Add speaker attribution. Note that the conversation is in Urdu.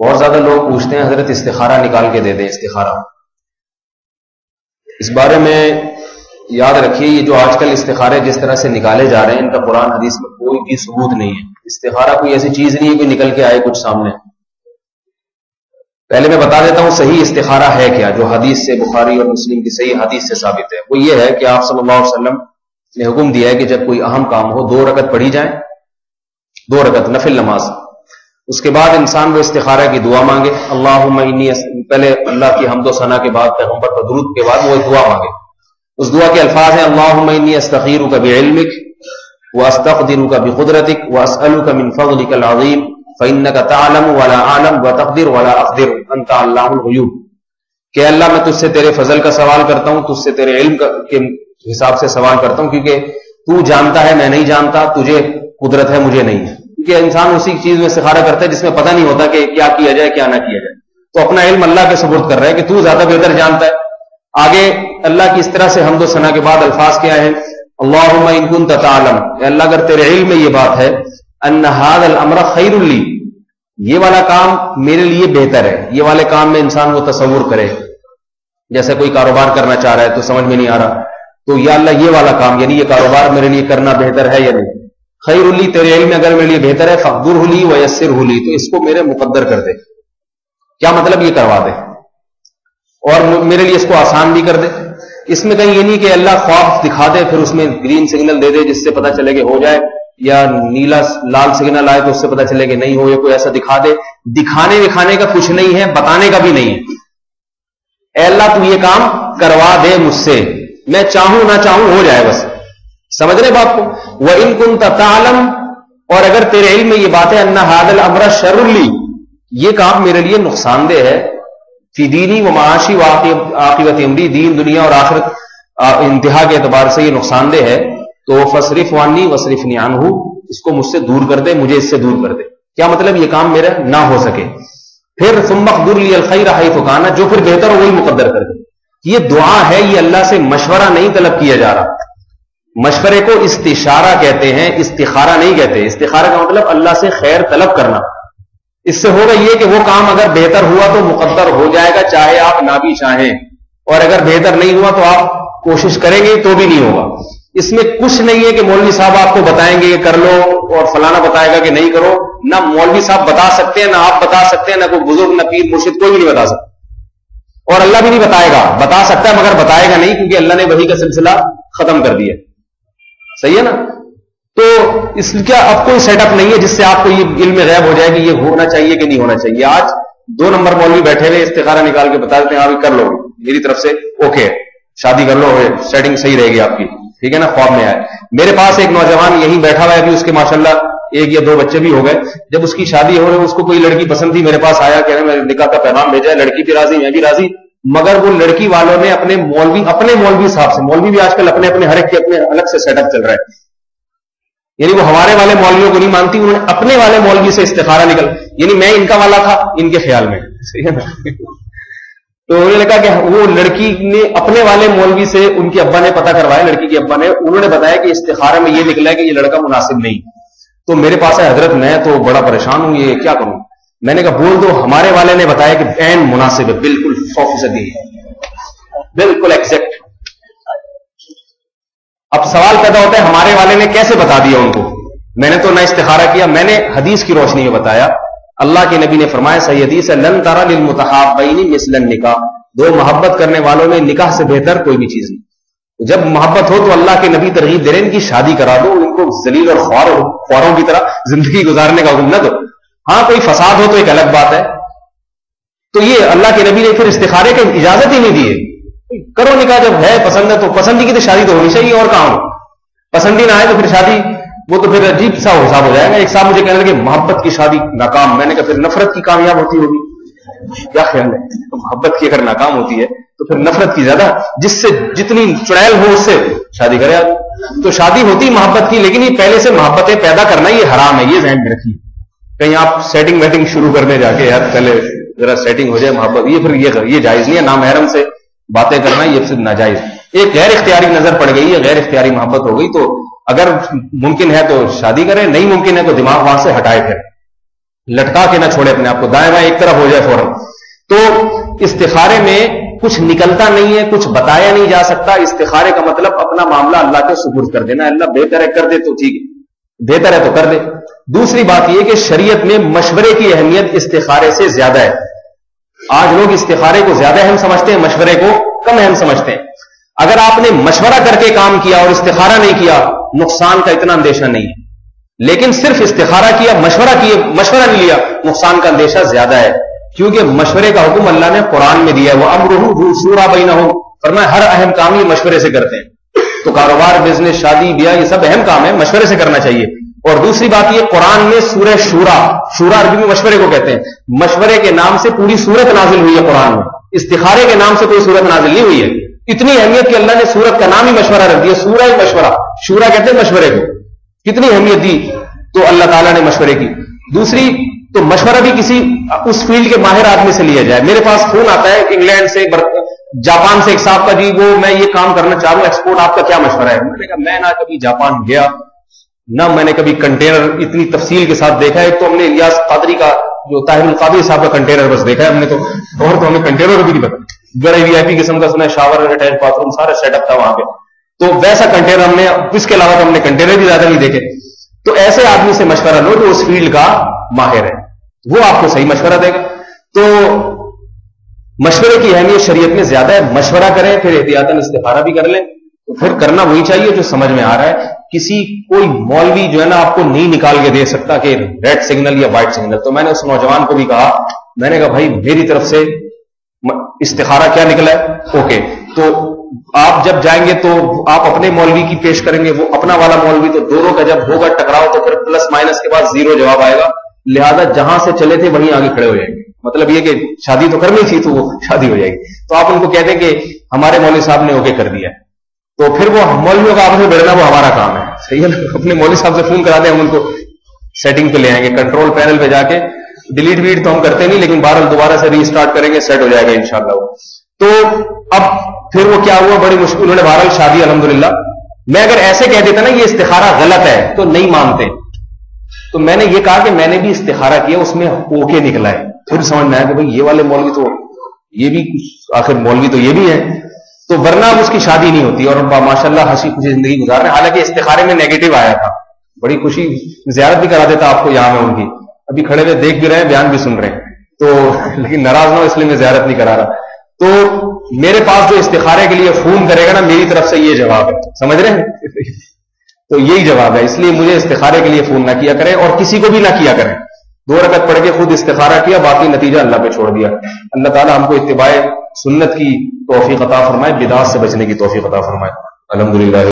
Speaker 1: بہت زیادہ لوگ پوچھتے ہیں حضرت استخارہ نکال کے دے دیں استخارہ. اس بارے میں یاد رکھیے یہ جو آج کل استخارے جس طرح سے نکالے جا رہے ہیں ان کا قرآن حدیث میں کوئی بھی ثبوت نہیں ہے. استخارہ کوئی ایسی چیز نہیں ہے کہ نکل کے آئے کچھ سامنے. پہلے میں بتا دیتا ہوں صحیح استخارہ ہے کیا, جو حدیث سے بخاری اور مسلم کی صحیح حدیث سے ثابت ہے. وہ یہ ہے کہ آپ صلی اللہ علیہ وسلم نے حکم دیا ہے کہ جب کوئی اہم کام ہو 2 رکعت پڑھی جائیں, 2 رکعت نفل نماز. اس کے بعد انسان وہ استخارہ کی دعا مانگے, اللہم انی, پہلے اللہ کی حمد و ثنا کے بعد پیغمبر پر درود کے بعد وہ ایک دعا مانگے. اس دعا کے الفاظ ہیں اللہم انی استخیرک بعلمک واستقدرک بقدرتک واسألک من فضلک العظیم فإنک تعلم ولا اعلم وتقدر ولا اقدر انت علام الغیوب. کہ اللہ میں تجھ سے تیرے فضل کا سوال کرتا ہوں, تجھ سے تیرے علم کے حساب سے سوال کرتا ہوں, کیونکہ تو جانتا ہے میں نہیں جانتا, تجھے قدرت ہے مجھے نہیں ہے. کیونکہ انسان اسی چیز میں استخارہ کرتا ہے جس میں پتہ نہیں ہوتا کہ کیا کیا جائے کیا نہ کیا جائے. تو اپنا علم اللہ کے سپرد کر رہا ہے کہ تو زیادہ بہتر جانتا ہے. آگے اللہ کی اس طرح سے حمد و ثنا کے بعد الفاظ کیا ہیں, اللہم ان کنت تعلم, کہ اللہ اگر تیرے علم میں یہ بات ہے, ان ھذا الامر خیر لی, یہ والا کام میرے لیے بہتر ہے. یہ والے کام میں انسان وہ تصور کرے, جیسے کوئی کاروبار کرنا چاہ رہا ہے تو سمجھ میں نہیں آ رہا, تو یا اللہ یہ والا کام یعنی یہ کاروبار میرے لیے کرنا بہتر ہے یا نہیں. خیر لی, تیرے علم میں اگر میرے لیے بہتر ہے, فقدرہ لی ویسرہ لی, تو اس کو میرے مقدر کر دے. کیا مطلب یہ کروا دے اور میرے لیے اس کو آسان بھی کر دے. اس میں کہیں یہ نہیں کہ اللہ خواب دکھا دے پھر اس میں گرین سگنل دے دے جس سے پتہ چلے کہ ہو جائے, یا نیلا لال سگنل آئے تو اس سے پتہ چلے کہ نہیں ہو, یا کوئی ایسا دکھا دے. دکھانے دکھانے کا کچھ نہیں ہے, بتانے کا بھی نہیں ہے. اے اللہ تو یہ کام کروا دے مجھ سے, میں چاہوں نہ چاہوں ہو جائے بس. سمجھ رہے بات کو. وَإِن كُنتَ تَعْلَمُ, اور اگر تیرے علم میں یہ بات ہے, ان ھذا الامر شر لی, یہ کام میرے لیے نقصان دہ ہے, فی دینی و معاشی و عاقبت امری, دین دنیا اور آخرت انتہا کے اعتبار سے یہ نقصان دہ ہے, تو فصرف عنی وصرفنی عنہ, اس کو مجھ سے دور کر دے, مجھے اس سے دور کر دے. کیا مطلب یہ کام میرا نہ ہو سکے. پھر ثم اقدر لی الخیر حیث کان, جو پھر بہتر ہو وہی مقدر کر دے. یہ دعا ہے, یہ اللہ سے مشورہ نہیں طلب کیا جا رہا. مشورے کو استشارہ کہتے ہیں, استخارہ نہیں کہتے. استخارہ کا مطلب اللہ سے خیر طلب کرنا. اس سے ہوگا یہ کہ وہ کام اگر بہتر ہوا تو مقدر ہو جائے گا, چاہے آپ نہ بھی چاہیں, اور اگر بہتر نہیں ہوا تو آپ کوشش کریں گے تو بھی نہیں ہوگا. اس میں کچھ نہیں ہے کہ مولوی صاحب آپ کو بتائیں گے یہ کر لو اور فلانا بتائے گا کہ نہیں کرو. نہ مولوی صاحب بتا سکتے ہیں, نہ آپ بتا سکتے ہیں, نہ کوئی بزرگ, نہ پیر مرشد, کوئی بھی نہیں بتا سکتا. اور اللہ بھی نہیں بتائے گا. بتا سکتا ہے مگر بتائے گا نہیں, کیونکہ اللہ نے وحی کا سلسلہ ختم کر دیا. صحیح ہے نا. تو اس کا اب کوئی سیٹ اپ نہیں ہے جس سے آپ کو یہ علم غیب ہو جائے کہ یہ ہونا چاہیے کہ نہیں ہونا چاہیے. آج 2 نمبر مولوی بیٹھے ہوئے استخارہ نکال کے بتا دیتے ہیں آپ کر لو, میری طرف سے اوکے, شادی کر لو, سیٹنگ صحیح رہے گی آپ کی, ٹھیک ہے نا. خواب میں آئے. میرے پاس ایک نوجوان یہیں بیٹھا ہوا ہے, ابھی اس کے ماشاءاللہ 1 یا 2 بچے بھی ہو گئے. جب اس کی شادی ہو رہی, اس کو کوئی لڑکی پسند تھی, میرے پاس آیا, کہہ رہے میں نکاح کا پیغام بھیجا ہے, لڑکی بھی راضی, میں بھی راضی, مگر وہ لڑکی والوں نے اپنے مولوی صاحب سے, مولوی بھی آج کل اپنے ہر ایک کے اپنے الگ سے سیٹ اپ چل رہا ہے, یعنی وہ ہمارے والے مولویوں کو نہیں مانتی, انہوں نے اپنے والے مولوی سے استخارہ نکل, یعنی میں ان کا والا تھا ان کے خیال میں. صحیح ہے نا. تو انہوں نے کہا کہ وہ لڑکی نے اپنے والے مولوی سے, ان کے ابا نے پتہ کروایا, لڑکی کے ابا نے, انہوں نے بتایا کہ استخارہ میں یہ نکلا ہے کہ یہ لڑکا مناسب نہیں. تو میرے پاس ہے حضرت, میں تو بڑا پریشان ہوں, یہ کیا کروں. میں نے کہا بول دو, ہمارے والے نے بتایا کہ عین مناسب ہے, بالکل 100%, بالکل ایگزیکٹ. اب سوال پیدا ہوتا ہے ہمارے والے نے کیسے بتا دیا ان کو. میں نے تو نہ استخارہ کیا, میں نے حدیث کی روشنی میں بتایا. اللہ کے نبی نے فرمایا صحیح حدیث ہے, لن ترى للمتحابین مثل النکاح, 2 محبت کرنے والوں میں نکاح سے بہتر کوئی بھی چیز نہیں. جب محبت ہو تو اللہ کے نبی ترغیب دے رہے ہیں ان کی شادی کرا دو, ان کو ذلیل اور خواروں کی طرح زندگی گزارنے کا حکم نہ دو. ہاں کوئی فساد ہو تو ایک الگ بات ہے. تو یہ اللہ کے نبی نے پھر استخارے کی اجازت ہی نہیں دی ہے. کرو نکاح, جب ہے پسند ہے تو, پسندی کی تو شادی تو ہونی چاہیے, اور کہاں ہو. پسندی نہ آئے تو پھر شادی, وہ تو پھر عجیب سا حساب ہو جائے گا. ایک صاحب مجھے کہنے لگے محبت کی شادی ناکام. میں نے کہا پھر نفرت کی کامیاب ہوتی ہوگی. کیا خیال ہے, تو محبت کی اگر ناکام ہوتی ہے تو پھر نفرت کی زیادہ, جس سے جتنی چڑیل ہو اس سے شادی کرے. تو شادی ہوتی محبت کی, لیکن یہ پہلے سے محبتیں پیدا کرنا یہ حرام ہے, یہ ذہن میں رکھیے. کہیں آپ سیٹنگ ویٹنگ شروع کرنے جا کے, یار پہلے ذرا سیٹنگ ہو جائے محبت, یہ پھر یہ جائز نہیں ہے. نامحرم سے باتیں کرنا یہ صرف ناجائز. ایک غیر اختیاری نظر پڑ گئی ہے, غیر اختیاری محبت ہو گئی, تو اگر ممکن ہے تو شادی کریں, نہیں ممکن ہے تو دماغ وہاں سے ہٹائے پھر. لٹکا کے نہ چھوڑے اپنے آپ کو، دائیں بائیں ایک طرف ہو جائے فوراً. تو استخارے میں کچھ نکلتا نہیں ہے، کچھ بتایا نہیں جا سکتا. استخارے کا مطلب اپنا معاملہ اللہ کے سپرد کر دینا. اللہ بہتر ہے کر دے تو ٹھیک ہے، بہتر ہے تو کر دے. دوسری بات یہ کہ شریعت میں مشورے کی اہمیت استخارے سے زیادہ ہے. آج لوگ استخارے کو زیادہ اہم سمجھتے ہیں، مشورے کو کم اہم سمجھتے ہیں. اگر آپ نے مشورہ کر کے کام کیا اور استخارہ نہیں کیا، نقصان کا اتنا اندیشہ نہیں ہے. لیکن صرف استخارہ کیا، مشورہ نہیں لیا، نقصان کا اندیشہ زیادہ ہے. کیونکہ مشورے کا حکم اللہ نے قرآن میں دیا ہے، وَأَمْرُهُ شُورَىٰ بَيْنَهُمْ. فرمایا ہر اہم کام یہ مشورے سے کرتے ہیں. تو کاروبار، بزنس، شادی بیاہ، یہ سب اہم کام ہے، مشورے سے کرنا چاہیے. اور دوسری بات یہ، قرآن میں سورہ شورا عربی میں مشورے کو کہتے ہیں، مشورے کے نام سے پوری سورت نازل ہوئی ہے قرآن میں. استخارے کے نام سے کوئی سورت نازل نہیں ہوئی ہے. اتنی اہمیت کہ اللہ نے سورت کا نام ہی مشورہ رکھ دیا، سورہ مشورہ. شورا کہتے ہیں مشورے کو. کتنی اہمیت دی تو اللہ تعالیٰ نے مشورے کی. دوسری تو مشورہ بھی کسی اس فیلڈ کے ماہر آدمی سے لیا جائے. میرے پاس فون آتا ہے انگلینڈ سے، جاپان سے ایک صاحب کا، جی وہ میں یہ کام کرنا چاہ رہا ہوں ایکسپورٹ، آپ کا کیا مشورہ ہے؟ میں نے کہا میں نہ کبھی جاپان گیا، نہ میں نے کبھی کنٹینر اتنی تفصیل کے ساتھ دیکھا ہے. تو ہم نے الیاس قادری کا جو طاہر القادری صاحب کا کنٹینر بس دیکھا ہے ہم نے، تو اور تو ہمیں کنٹینر بھی نہیں پتا. بڑے وی آئی پی قسم کا سنا ہے، شاور اٹیچ باتھ روم سارا سیٹ اپ تھا وہاں پہ. تو ویسا کنٹینر ہم نے، اس کے علاوہ تو ہم نے کنٹینر بھی زیادہ نہیں دیکھے. تو ایسے آدمی سے مشورہ لو جو اس فیلڈ کا ماہر ہے، وہ آپ کو صحیح مشورہ دے گا. تو مشورے کی اہمیت شریعت میں زیادہ ہے. مشورہ کریں، پھر احتیاطاً استخارہ بھی کر لیں. تو پھر کرنا وہی چاہیے جو سمجھ میں آ رہا ہے. کسی کوئی مولوی جو ہے نا آپ کو نہیں نکال کے دے سکتا کہ ریڈ سگنل یا وائٹ سگنل. تو میں نے اس نوجوان کو بھی کہا، میں نے کہا بھائی میری طرف سے استخارہ کیا نکلا ہے، اوکے. تو آپ جب جائیں گے تو آپ اپنے مولوی کی پیش کریں گے، وہ اپنا والا مولوی. تو دونوں کا جب ہوگا ٹکراؤ تو پھر پلس مائنس کے بعد زیرو جواب آئے گا. لہذا جہاں سے چلے تھے وہیں آگے کھڑے ہو جائیں گے. مطلب یہ کہ شادی تو کرنی تھی تو وہ شادی ہو جائے گی. تو آپ ان کو کہتے ہیں کہ ہمارے مولوی صاحب نے اوکے کر دیا. تو پھر وہ مولویوں کا آپس میں بڑھنا وہ ہمارا کام ہے، صحیح ہے نا. اپنے مولوی صاحب سے فون کرا دیں، ہم ان کو سیٹنگ پہ لے آئیں گے. کنٹرول پینل پہ جا کے ڈیلیٹ ویٹ تو ہم کرتے نہیں، لیکن بہرحال دوبارہ سے ری اسٹارٹ کریں گے، سیٹ ہو جائے گا انشاءاللہ. تو اب پھر وہ کیا ہوا، بڑی مشکل. انہوں نے بہرحال شادی الحمدللہ. میں اگر ایسے کہہ دیتا نا یہ استخارہ غلط ہے تو نہیں مانتے. تو میں نے یہ کہا کہ میں نے بھی استخارہ کیا، اس میں اوکے نکلا ہے. پھر سمجھ میں آیا کہ بھائی یہ والے مولوی تو یہ بھی آخر مولوی تو یہ بھی ہے. تو ورنہ اب اس کی شادی نہیں ہوتی. اور ماشاءاللہ ہنسی خوشی زندگی گزار رہے ہیں. حالانکہ استخارے میں نیگیٹو آیا تھا، بڑی خوشی. زیارت بھی کرا دیتا آپ کو یہاں میں ان کی، ابھی کھڑے ہوئے دیکھ بھی رہے ہیں، بیان بھی سن رہے ہیں. تو لیکن ناراض نہ ہو اس لیے میں زیارت نہیں کرا رہا. تو میرے پاس جو استخارے کے لیے فون کرے گا نا، میری طرف سے یہ جواب ہے، سمجھ رہے ہیں. تو یہی جواب ہے. اس لیے مجھے استخارے کے لیے فون نہ کیا کریں، اور کسی کو بھی نہ کیا کریں. 2 رکعت پڑھ کے خود استخارہ کیا، باقی نتیجہ اللہ پہ چھوڑ دیا. اللہ تعالیٰ ہم کو اتباع سنت کی توفیق عطا فرمائے، بدعات سے بچنے کی توفیق عطا فرمائے. الحمدللہ.